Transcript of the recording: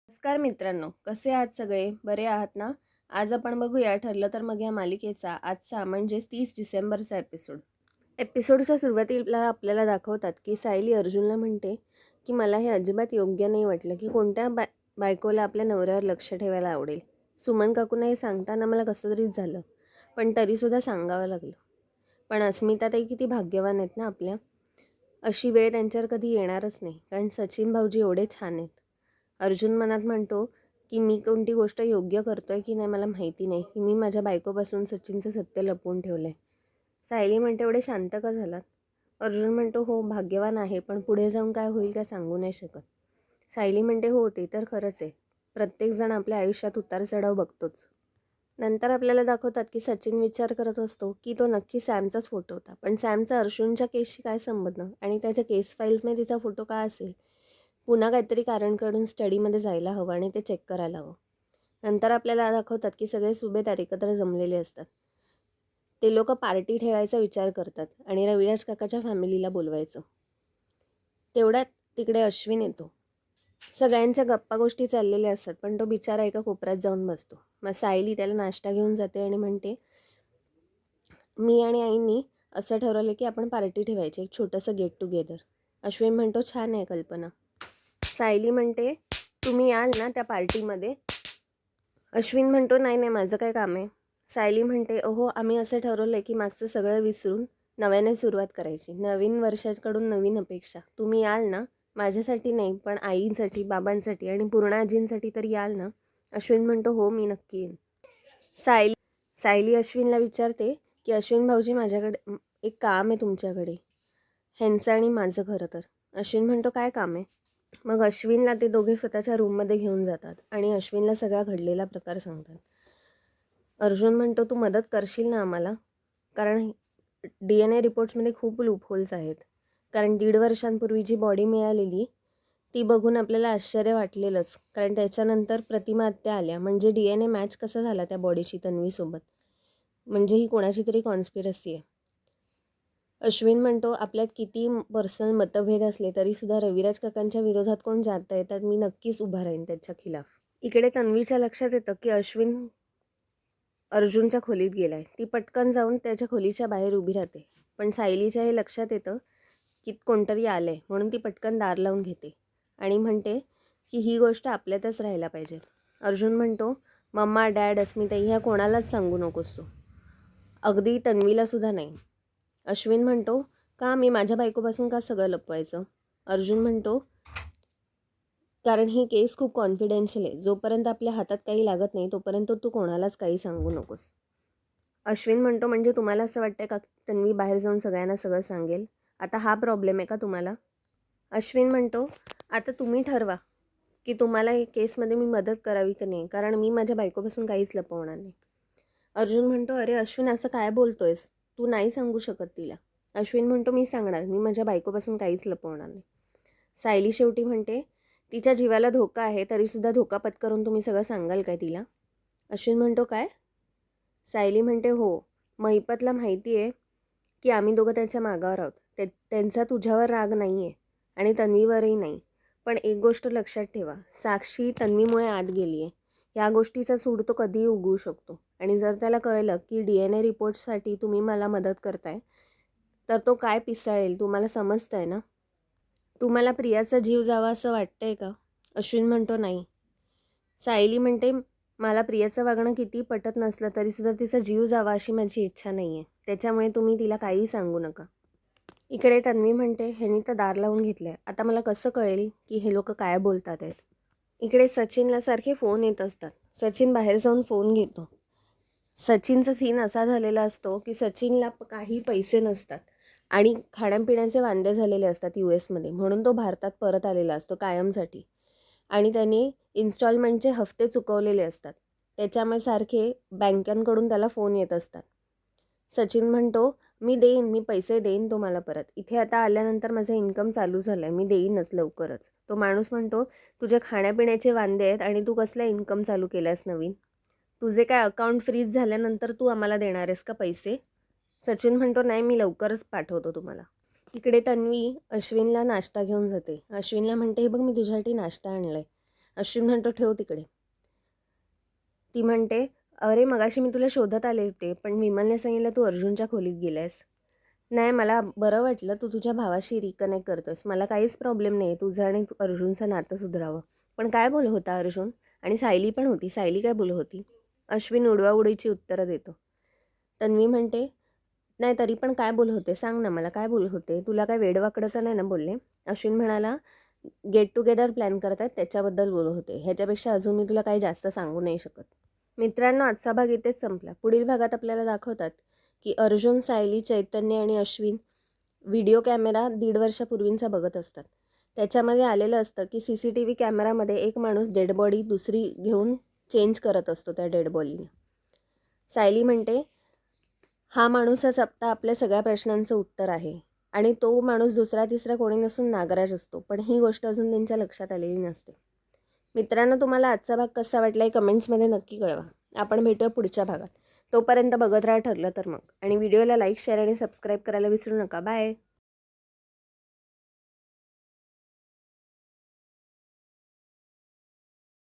नमस्कार मित्रांनो, कसे आहात सगळे? बरे आहात ना? आज आपण बघूया ठरलं तर मग या मालिकेचा आजचा म्हणजेच 30 डिसेंबरचा एपिसोड. एपिसोडच्या सुरुवातीला आपल्याला दाखवतात की सायली अर्जुनला म्हणते की मला हे अजिबात योग्य नाही वाटलं की कोणत्या बायकोला आपल्या नवऱ्यावर लक्ष ठेवायला आवडेल. सुमन काकूंना हे सांगताना मला कसं तरीच झालं, पण तरीसुद्धा सांगावं लागलं. पण अस्मिताताई किती भाग्यवान आहेत ना आपल्या. अशी वेळ त्यांच्यावर कधी येणारच नाही, कारण सचिन भाऊजी एवढे छान आहेत. अर्जुन मनात म्हणतो की मी कोणती गोष्ट योग्य करतोय की नाही मला माहिती नाही, की मी माझ्या बायकोपासून सचिनचं सत्य लपवून ठेवलं आहे. सायली म्हणते एवढे शांत का झालात? अर्जुन म्हणतो हो भाग्यवान आहे, पण पुढे जाऊन काय होईल काय सांगू नाही शकत. सायली म्हणते हो ते तर खरंच आहे, प्रत्येकजण आपल्या आयुष्यात उतार चढाव बघतोच. नंतर आपल्याला दाखवतात की सचिन विचार करत असतो की तो नक्की सॅमचाच फोटो होता, पण सॅमचा अर्जुनच्या केसशी काय संबंध आणि त्याच्या केस फाईल्समध्ये तिचा फोटो का असेल? पुन्हा काहीतरी कारण काढून स्टडीमध्ये जायला हवं आणि ते चेक करायला हवं. नंतर आपल्याला दाखवतात की सगळे सुभेदार एकत्र जमलेले असतात. ते लोक पार्टी ठेवायचा विचार करतात आणि रविराज काकाच्या फॅमिलीला बोलवायचं. तेवढ्यात तिकडे अश्विन येतो. सगळ्यांच्या गप्पा गोष्टी चाललेल्या असतात, पण तो बिचारा एका कोपऱ्यात जाऊन बसतो. मग सायली त्याला नाश्ता घेऊन जाते आणि म्हणते मी आणि आईंनी असं ठरवलं की आपण पार्टी ठेवायची, एक छोटंसं गेट टुगेदर. अश्विन म्हणतो छान आहे कल्पना. सायली म्हणते तुम्ही याल ना त्या पार्टीमध्ये? अश्विन म्हणतो नाही नाही माझं काय काम आहे. सायली म्हणते ओहो आम्ही असं ठरवलं आहे की मागचं सगळं विसरून नव्याने सुरुवात करायची, नवीन वर्षाकडून नवीन अपेक्षा. तुम्ही याल ना? माझ्यासाठी नाही पण आईंसाठी, बाबांसाठी आणि पूर्ण आजींसाठी तरी याल ना? अश्विन म्हणतो हो मी नक्की येईन. सायली सायली अश्विनला विचारते की अश्विन भाऊजी माझ्याकडे एक काम आहे तुमच्याकडे, ह्यांचं आणि माझं खरं तर. अश्विन म्हणतो काय काम आहे? मग अश्विनला ते दोघे स्वतःच्या रूममध्ये घेऊन जातात आणि अश्विनला सगळा घडलेला प्रकार सांगतात. अर्जुन म्हणतो तू मदत करशील ना आम्हाला? कारण DNA रिपोर्ट्समध्ये खूप लूपहोल्स आहेत. कारण 1.5 वर्षांपूर्वी जी बॉडी मिळालेली ती बघून आपल्याला आश्चर्य वाटलेलंच, कारण त्याच्यानंतर प्रतिमा आत्या आल्या, म्हणजे DNA मॅच कसा झाला त्या बॉडीची तन्वीसोबत? म्हणजे ही कोणाची तरी कॉन्स्पिरसी आहे. अश्विन म्हणतो आपल्यात किती पर्सनल मतभेद असले तरीसुद्धा रविराज काकांच्या विरोधात कोण जातं आहे तर मी नक्कीच उभा राहीन त्याच्या खिलाफ. इकडे तन्वीच्या लक्षात येतं की अश्विन अर्जुनच्या खोलीत गेलाय. ती पटकन जाऊन त्याच्या खोलीच्या बाहेर उभी राहते, पण सायलीच्या हे लक्षात येतं की कोणतरी आलंय, म्हणून ती पटकन दार लावून घेते आणि म्हणते की ही गोष्ट आपल्यातच राहायला पाहिजे. अर्जुन म्हणतो मम्मा, डॅड, अस्मिताई ह्या कोणालाच सांगू नकोस तू, अगदी तन्वीलासुद्धा नाही. अश्विन म्हणतो का मी माझ्या बायकोपासून का सगळं लपवायचं? अर्जुन म्हणतो कारण ही केस खूप कॉन्फिडेन्शियल आहे, जोपर्यंत आपल्या हातात काही लागत नाही तोपर्यंत तू कोणालाच काही सांगू नकोस. अश्विन म्हणतो म्हणजे तुम्हाला असं वाटतं का तन्वी बाहेर जाऊन सगळ्यांना सगळं सांगेल? आता हा प्रॉब्लेम आहे का तुम्हाला? अश्विन म्हणतो आता तुम्ही ठरवा की तुम्हाला या केसमध्ये मी मदत करावी की नाही, कारण मी माझ्या बायकोपासून काहीच लपवणार नाही. अर्जुन म्हणतो अरे अश्विन असं काय बोलतोयस, तू नाही सांगू शकत तिला. अश्विन म्हणतो मी सांगणार, मी माझ्या बायकोपासून काहीच लपवणार नाही. सायली शेवटी म्हणते तिच्या जीवाला धोका आहे तरीसुद्धा धोका पत्करून तुम्ही सगळं सांगाल काय तिला? अश्विन म्हणतो काय? सायली म्हणते हो, महिपतला माहिती आहे की आम्ही दोघं त्याच्या मागावर आहोत. त्यांचा तुझ्यावर राग नाही आहे आणि तन्वीवरही नाही, पण एक गोष्ट लक्षात ठेवा, साक्षी तन्वीमुळे आत गेली आहे. या गोष्टीचा सूड तो कधीही उगवू शकतो आणि जर त्याला कळलं की DNA रिपोर्ट्ससाठी तुम्ही मला मदत करताय तर तो काय पिसाळेल तुम्हाला समजतंय ना? तुम्हाला प्रियाचा जीव जावा असं वाटतंय का? अश्विन म्हणतो नाही. सायली म्हणते मला प्रियाचं वागणं किती पटत नसलं तरीसुद्धा तिचा जीव जावा अशी माझी इच्छा नाही आहे, त्याच्यामुळे तुम्ही तिला काहीही सांगू नका. इकडे तन्वी म्हणते ह्यांनी तर दार लावून घेतलं आहे, आता मला कसं कळेल की हे लोक काय बोलतात आहेत? इकडे सचिनला सारखे फोन येत असतात. सचिन बाहेर जाऊन फोन घेतो. सचिनचा सीन असा झालेला असतो की सचिनला काही पैसे नसतात आणि खाण्यापिण्याचे वांदे झालेले असतात US मध्ये, म्हणून तो भारतात परत आलेला असतो कायमसाठी आणि त्याने इन्स्टॉलमेंटचे हफ्ते चुकवलेले असतात. त्याच्यामुळे सारखे बँकांकडून त्याला फोन येत असतात. सचिन म्हणतो मी देईन, मी पैसे देईन तुम्हाला परत, इथे आता आल्यानंतर माझं इन्कम चालू झालं आहे, मी देईनच लवकरच. तो माणूस म्हणतो तुझे खाण्यापिण्याचे वांदे आहेत आणि तू कसला इन्कम चालू केलास नवीन? तुझे काय अकाउंट फ्रीज झाल्यानंतर तू आम्हाला देणार आहेस का पैसे? सचिन म्हणतो नाही मी लवकरच पाठवतो तुम्हाला. इकडे तन्वी अश्विनला नाश्ता घेऊन जाते. अश्विनला म्हणते हे बघ मी तुझ्यासाठी नाश्ता आणलाय. अश्विन म्हणतो ठेव तिकडे. ती म्हणते अरे मगाशी मी तुला शोधत आले होते, पण विमलने सांगितलं तू अर्जुनच्या खोलीत गेलायस. नाही, मला बरं वाटलं तू तुझ्या भावाशी रिकनेक्ट करतोयस. मला काहीच प्रॉब्लेम नाही तुझं आणि अर्जुनचं नातं सुधारावं. पण काय बोलत होता अर्जुन? आणि सायली पण होती. सायली काय बोलत होती? अश्विन उडवाउडीची उत्तरं देतो. तन्वी म्हणते नाही तरी पण काय बोलत होते सांग ना मला, काय बोलत होते? तुला काय वेडवाकडं तर नाही ना बोलले? अश्विन म्हणाला गेट टुगेदर प्लॅन करतात त्याच्याबद्दल बोलत होते. ह्याच्यापेक्षा अजून मी तुला काही जास्त सांगू नाही शकत. मित्रांनो, आजचा भाग इथेच संपला. पुढील भागात आपल्याला दाखवतात की अर्जुन, सायली, चैतन्य आणि अश्विन व्हिडिओ कॅमेरा 1.5 वर्षापूर्वींचा बघत असतात. त्याच्यामध्ये आलेलं असतं की CCTV कॅमेरामध्ये एक माणूस डेड बॉडी दुसरी घेऊन चेंज करत असतो त्या डेड बॉडीने. सायली म्हणते हा माणूसच आता आपल्या सगळ्या प्रश्नांचं उत्तर आहे आणि तो माणूस दुसरा तिसरा कोणी नसून नागराज असतो. पण ही गोष्ट अजून त्यांच्या लक्षात आलेली नसते. मित्रांनो, तुम्हाला आजचा भाग कसा वाटला कमेंट्समध्ये नक्की कळवा. आपण भेटूया पुढच्या भागात. तोपर्यंत बघत राहा ठरलं तर मग. आणि व्हिडिओला लाईक, शेअर आणि सबस्क्राईब करायला विसरू नका. बाय.